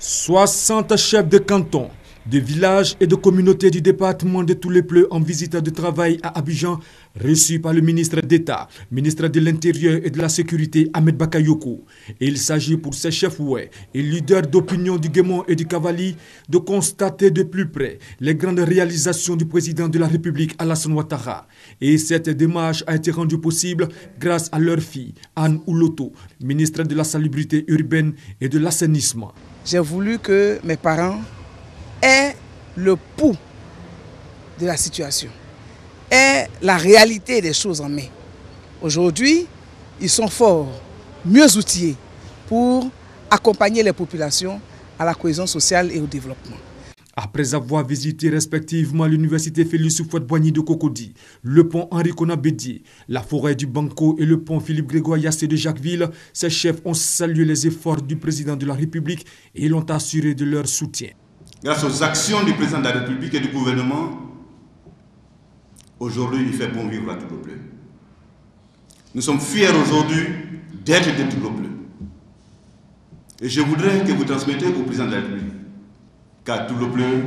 60 chefs de canton, de villages et de communautés du département de Toulepleu en visite de travail à Abidjan, reçus par le ministre d'État, ministre de l'Intérieur et de la Sécurité, Ahmed Bakayoko. Et il s'agit pour ces chefs et leaders d'opinion du Guémon et du Cavali de constater de plus près les grandes réalisations du président de la République, Alassane Ouattara. Et cette démarche a été rendue possible grâce à leur fille, Anne Ouloto, ministre de la Salubrité urbaine et de l'assainissement. J'ai voulu que mes parents aient le pouls de la situation, aient la réalité des choses en main. Aujourd'hui, ils sont forts, mieux outillés pour accompagner les populations à la cohésion sociale et au développement. Après avoir visité respectivement l'université Félix Houphouët-Boigny de Cocody, le pont Henri Konan Bédié, la forêt du Banco et le pont Philippe-Grégoire Yassé de Jacquesville, ces chefs ont salué les efforts du président de la République et l'ont assuré de leur soutien. Grâce aux actions du président de la République et du gouvernement, aujourd'hui il fait bon vivre à Toulepleu. Nous sommes fiers aujourd'hui d'être de Toulepleu. Et je voudrais que vous transmettiez au président de la République qu'à Toulepleu,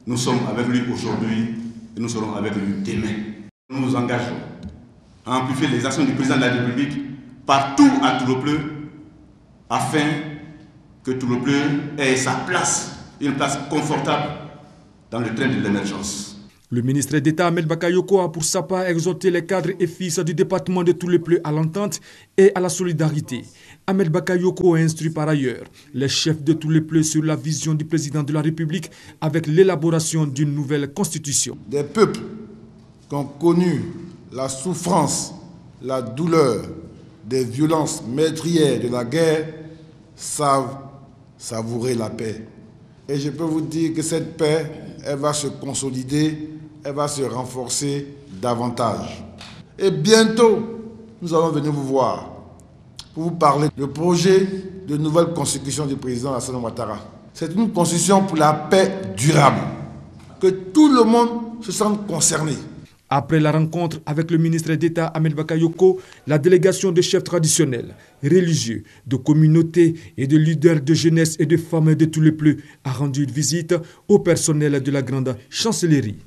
nous sommes avec lui aujourd'hui et nous serons avec lui demain. Nous nous engageons à amplifier les actions du président de la République partout à Toulepleu afin que Toulepleu ait sa place, une place confortable dans le train de l'émergence. Le ministre d'État Ahmed Bakayoko a pour sa part exhorté les cadres et fils du département de Toulepleu à l'entente et à la solidarité. Ahmed Bakayoko a instruit par ailleurs les chefs de Toulepleu sur la vision du président de la République avec l'élaboration d'une nouvelle constitution. Des peuples qui ont connu la souffrance, la douleur, des violences meurtrières de la guerre savent savourer la paix. Et je peux vous dire que cette paix, elle va se consolider, elle va se renforcer davantage. Et bientôt, nous allons venir vous voir pour vous parler du projet de nouvelle constitution du président Alassane Ouattara. C'est une constitution pour la paix durable, que tout le monde se sente concerné. Après la rencontre avec le ministre d'État Ahmed Bakayoko, la délégation de chefs traditionnels, religieux, de communautés et de leaders de jeunesse et de femmes de Toulepleu a rendu visite au personnel de la grande chancellerie.